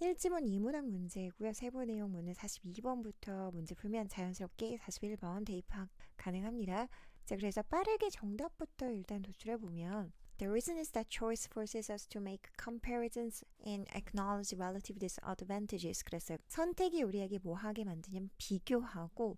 1지문 2문항 문제고요. 세부 내용 문은 42번부터 문제 풀면 자연스럽게 41번 대입 가능합니다. 자, 그래서 빠르게 정답부터 일단 도출해 보면 The reason is that choice forces us to make comparisons and acknowledge relative disadvantages. 그래서 선택이 우리에게 뭐 하게 만드냐면 비교하고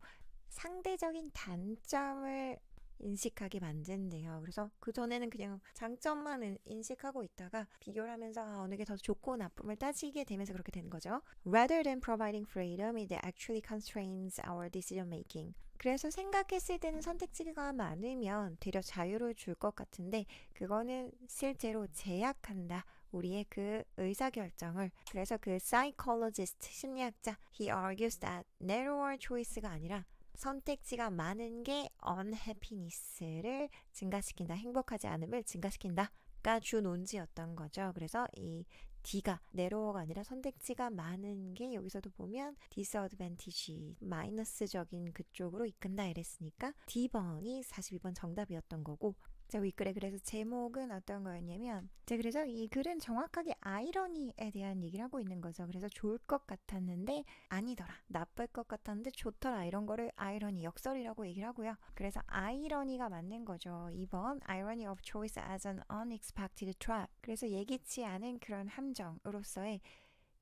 상대적인 단점을 인식하게 만든대요. 그래서 그전에는 그냥 장점만 인식하고 있다가 비교를 하면서 어느 게 더 좋고 나쁨을 따지게 되면서 그렇게 되는 거죠. Rather than providing freedom, it actually constrains our decision making. 그래서 생각했을 때는 선택지가 많으면 되려 자유를 줄 것 같은데 그거는 실제로 제약한다. 우리의 그 의사결정을. 그래서 그 psychologist, 심리학자, he argues that narrower choice가 아니라 선택지가 많은 게 unhappiness를 증가시킨다. 행복하지 않음을 증가시킨다가 주 논지였던 거죠. 그래서 이 D가 내로워가 아니라 선택지가 많은 게 여기서도 보면 disadvantage, 마이너스적인 그쪽으로 이끈다 이랬으니까 D번이 42번 정답이었던 거고 자, 윗글에 그래서 제목은 어떤 거였냐면 자, 그래서 이 글은 정확하게 아이러니에 대한 얘기를 하고 있는 거죠. 그래서 좋을 것 같았는데 아니더라. 나쁠 것 같았는데 좋더라. 이런 거를 아이러니, 역설이라고 얘기를 하고요. 그래서 아이러니가 맞는 거죠. 2번 Irony of choice as an unexpected trap. 그래서 예기치 않은 그런 함정으로서의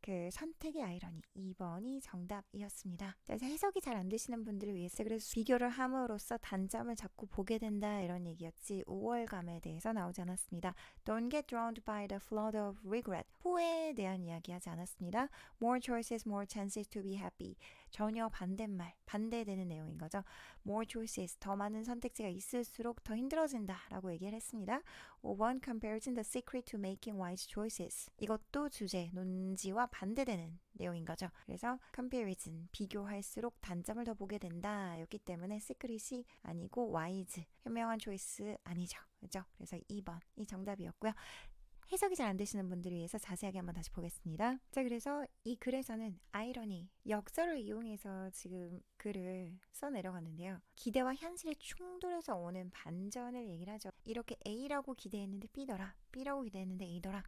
그 선택의 아이러니 2번이 정답이었습니다. 그래서 해석이 잘 안 되시는 분들을 위해서 그래서 비교를 함으로써 단점을 자꾸 보게 된다 이런 얘기였지 우월감에 대해서 나오지 않았습니다. Don't get drowned by the flood of regret. 후회에 대한 이야기 하지 않았습니다. More choices, more chances to be happy. 전혀 반대말, 반대되는 내용인 거죠. More choices, 더 많은 선택지가 있을수록 더 힘들어진다 라고 얘기를 했습니다. 5번 Comparison, the secret to making wise choices. 이것도 주제, 논지와 반대되는 내용인 거죠. 그래서 comparison, 비교할수록 단점을 더 보게 된다 였기 때문에 secret이 아니고 wise, 현명한 choice 아니죠. 그죠? 그래서 2번이 정답이었고요. 해석이 잘 안 되시는 분들을 위해서 자세하게 한번 다시 보겠습니다. 자, 그래서 이 글에서는 아이러니, 역설을 이용해서 지금 글을 써내려가는데요. 기대와 현실의 충돌에서 오는 반전을 얘기를 하죠. 이렇게 A라고 기대했는데 B더라, B라고 기대했는데 A더라.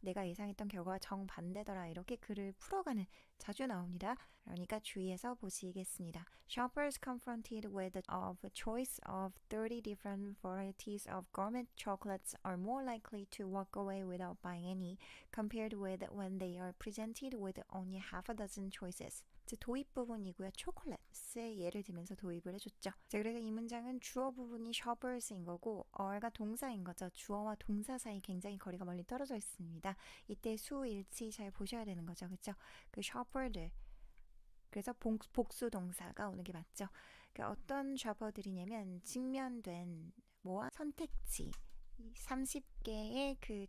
내가 예상했던 결과와 정반대더라. 이렇게 글을 풀어가는 자주 나옵니다. 그러니까 주의해서 보시겠습니다. Shoppers confronted with a choice of 30 different varieties of gourmet chocolates are more likely to walk away without buying any compared with when they are presented with only half a dozen choices. 도입 부분이고요. 초콜릿의 예를 들면서 도입을 해줬죠. 자, 그래서 이 문장은 주어 부분이 shoppers인 거고 어가 동사인 거죠. 주어와 동사 사이 굉장히 거리가 멀리 떨어져 있습니다. 이때 수일치 잘 보셔야 되는 거죠. 그렇죠? 그 shopper들 그래서 복수 동사가 오는 게 맞죠. 그러니까 어떤 셔퍼들이냐면 직면된 뭐와 선택지 30개의 그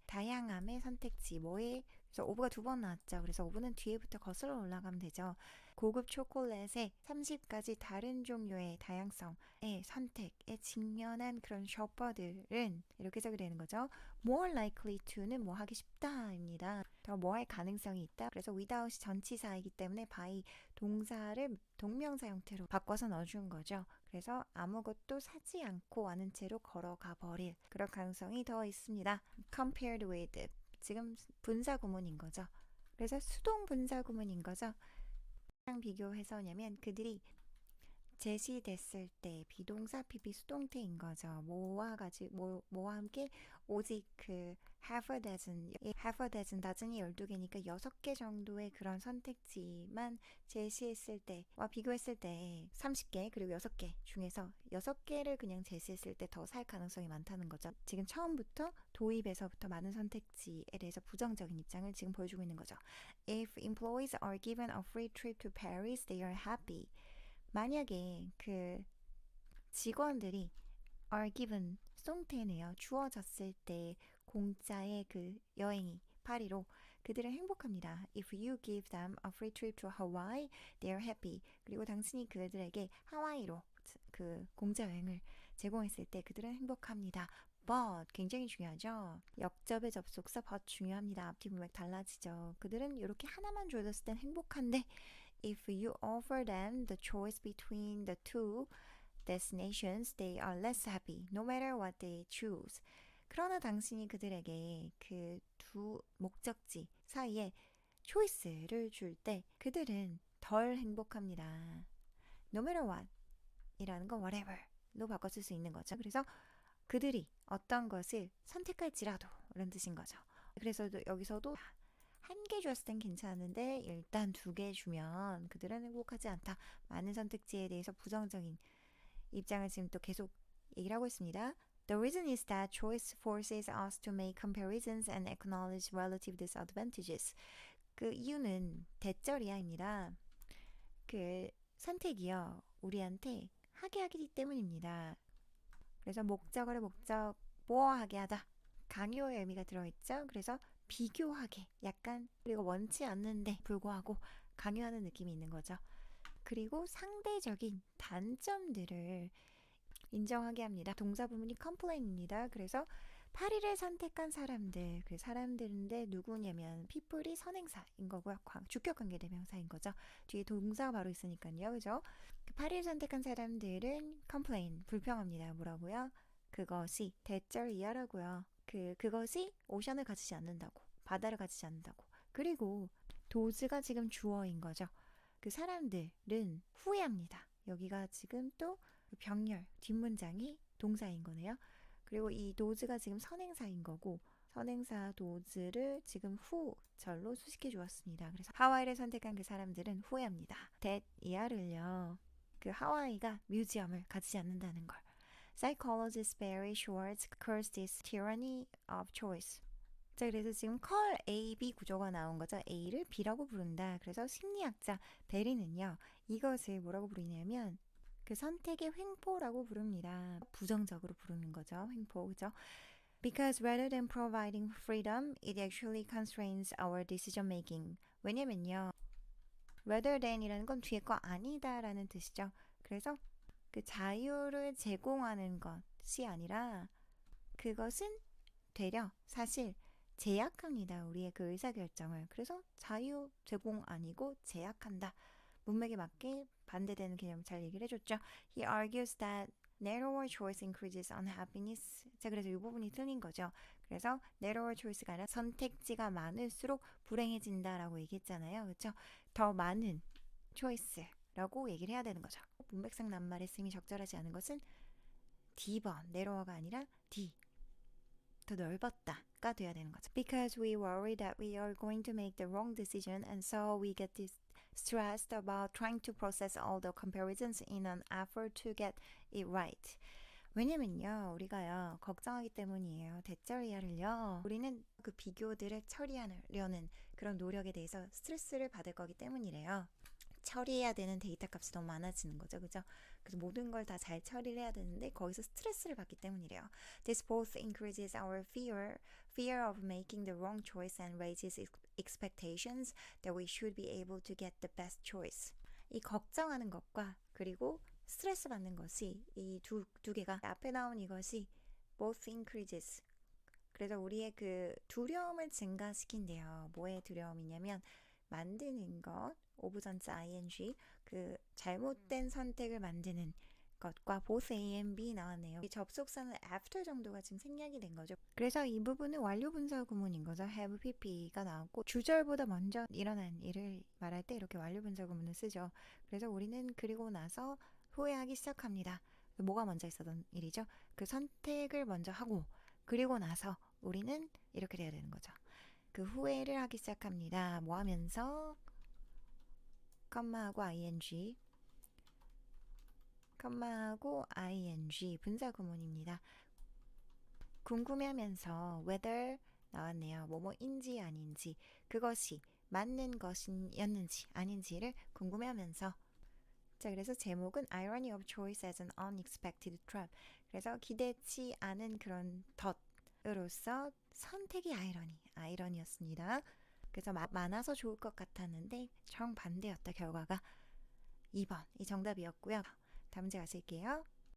다양함의 선택지 뭐에 그래서 오브가 두 번 나왔죠. 그래서 오브는 뒤에부터 거슬러 올라가면 되죠. 고급 초콜릿에 30가지 다른 종류의 다양성의 선택에 직면한 그런 셔퍼들은 이렇게 해석이 되는 거죠. More likely to는 뭐 하기 쉽다입니다. 더 뭐 할 가능성이 있다. 그래서 without이 전치사이기 때문에 by 동사를 동명사 형태로 바꿔서 넣어준 거죠. 그래서 아무것도 사지 않고 아는 채로 걸어가 버릴 그런 가능성이 더 있습니다. Compared with 지금 분사 구문인 거죠. 그래서 수동 분사 구문인 거죠. 비교해서냐면 그들이 제시됐을 때 비동사 PP 수동태인 거죠. 뭐와 함께 오직 그 half a dozen 다즌이 12개니까 6개 정도의 그런 선택지만 제시했을 때와 비교했을 때 30개 그리고 6개 중에서 6개를 그냥 제시했을 때 더 살 가능성이 많다는 거죠. 지금 처음부터 도입에서부터 많은 선택지에 대해서 부정적인 입장을 지금 보여주고 있는 거죠. If employees are given a free trip to Paris, they are happy. 만약에 그 직원들이 are given 수동태네요. 주어졌을 때 공짜의 그 여행이 파리로 그들은 행복합니다. If you give them a free trip to Hawaii, they are happy. 그리고 당신이 그들에게 하와이로 그 공짜 여행을 제공했을 때 그들은 행복합니다. but 굉장히 중요하죠. 역접의 접속사 but 중요합니다. 앞뒤 문맥 달라지죠. 그들은 이렇게 하나만 줘줬을 땐 행복한데 if you offer them the choice between the two destinations, they are less happy, no matter what they choose. 그러나 당신이 그들에게 그 두 목적지 사이에 초이스를 줄 때 그들은 덜 행복합니다. No matter what 이라는 건 whatever로 바꿔 쓸 수 있는 거죠. 그래서 그들이 어떤 것을 선택할지라도 라는 뜻인 거죠. 그래서 여기서도 한 개 줬을 땐 괜찮은데 일단 2개 주면 그들은 행복하지 않다. 많은 선택지에 대해서 부정적인 입장을 지금 또 계속 얘기를 하고 있습니다. The reason is that choice forces us to make comparisons and acknowledge relative disadvantages. 그 이유는 대절이야입니다. 그 선택이요. 우리한테 하게 하기 때문입니다. 그래서 목적어를 목적보호하게 하다. 강요의 의미가 들어있죠. 그래서 비교하게 약간 그리고 원치 않는데 불구하고 강요하는 느낌이 있는 거죠. 그리고 상대적인 단점들을 인정하게 합니다. 동사 부분이 complain입니다. 그래서 8일을 선택한 사람들, 그 사람들인데 누구냐면 people이 선행사인 거고요. 주격 관계 대명사인 거죠. 뒤에 동사가 바로 있으니까요. 그죠? 8일 선택한 사람들은 complain, 불평합니다. 뭐라고요? 그것이 대절 이하라고요. 그것이 오션을 가지지 않는다고. 바다를 가지지 않는다고. 그리고 도즈가 지금 주어인 거죠. 그 사람들은 후회합니다. 여기가 지금 또 병렬, 뒷문장이 동사인 거네요. 그리고 이 도즈가 지금 선행사인 거고 선행사 도즈를 지금 후절로 수식해 주었습니다. 그래서 하와이를 선택한 그 사람들은 후회합니다. that 이하를요. 그 하와이가 뮤지엄을 가지지 않는다는 걸. Psychologist Barry Schwartz calls this tyranny of choice. 자, 그래서 지금 call A, B 구조가 나온 거죠. A를 B라고 부른다. 그래서 심리학자 베리는요. 이것을 뭐라고 부르냐면 그 선택의 횡포라고 부릅니다. 부정적으로 부르는 거죠. 횡포, 그죠? Because rather than providing freedom, it actually constrains our decision making. 왜냐면요. rather than이라는 건 뒤에 거 아니다라는 뜻이죠. 그래서 그 자유를 제공하는 것이 아니라 그것은 되려 사실 제약합니다. 우리의 그 의사결정을. 그래서 자유 제공 아니고 제약한다. 문맥에 맞게 반대되는 개념을 잘 얘기를 해줬죠. He argues that narrower choice increases unhappiness. 자, 그래서 이 부분이 틀린 거죠. 그래서 narrower choice가 아니라 선택지가 많을수록 불행해진다라고 얘기했잖아요. 그렇죠? 더 많은 choice라고 얘기를 해야 되는 거죠. 문맥상 낱말의 쓰임이 적절하지 않은 것은 D번, narrower가 아니라 D. 더 넓었다가 돼야 되는 거죠. Because we worry that we are going to make the wrong decision and so we get stressed about trying to process all the comparisons in an effort to get it right. 왜냐면요, 우리가요, 걱정하기 때문이에요. 대절이야를요. 우리는 그 비교들을 처리하려는 그런 노력에 대해서 스트레스를 받을 거기 때문이래요. 처리해야 되는 데이터 값이 너무 많아지는 거죠. 그죠? 그래서 모든 걸 다 잘 처리를 해야 되는데 거기서 스트레스를 받기 때문이래요. This both increases our fear of making the wrong choice and raises expectations that we should be able to get the best choice. 이 걱정하는 것과 그리고 스트레스 받는 것이 이 두 개가 앞에 나온 이것이 both increases. 그래서 우리의 그 두려움을 증가시킨대요. 뭐의 두려움이냐면 만드는 것, 오브전자 ing, 그 잘못된 선택을 만드는 것과 both A and B 나왔네요. 이 접속사는 after 정도가 지금 생략이 된 거죠. 그래서 이 부분은 완료 분사 구문인 거죠. have pp가 나왔고 주절보다 먼저 일어난 일을 말할 때 이렇게 완료 분사 구문을 쓰죠. 그래서 우리는 그리고 나서 후회하기 시작합니다. 뭐가 먼저 있었던 일이죠? 그 선택을 먼저 하고 그리고 나서 우리는 이렇게 돼야 되는 거죠. 그 후회를 하기 시작합니다. 뭐 하면서 컴마하고 ing 컴마하고 ing 분사 구문입니다. 궁금해하면서 whether 나왔네요. 뭐뭐인지 아닌지 그것이 맞는 것이었는지 아닌지를 궁금해하면서 자 그래서 제목은 Irony of Choice as an Unexpected Trap. 그래서 기대치 않은 그런 덫으로서 선택이 아이러니였습니다. 그래서 많아서 좋을 것 같았는데 정반대였다 결과가 2번 이 정답이었고요. 다음 문제 가실게요.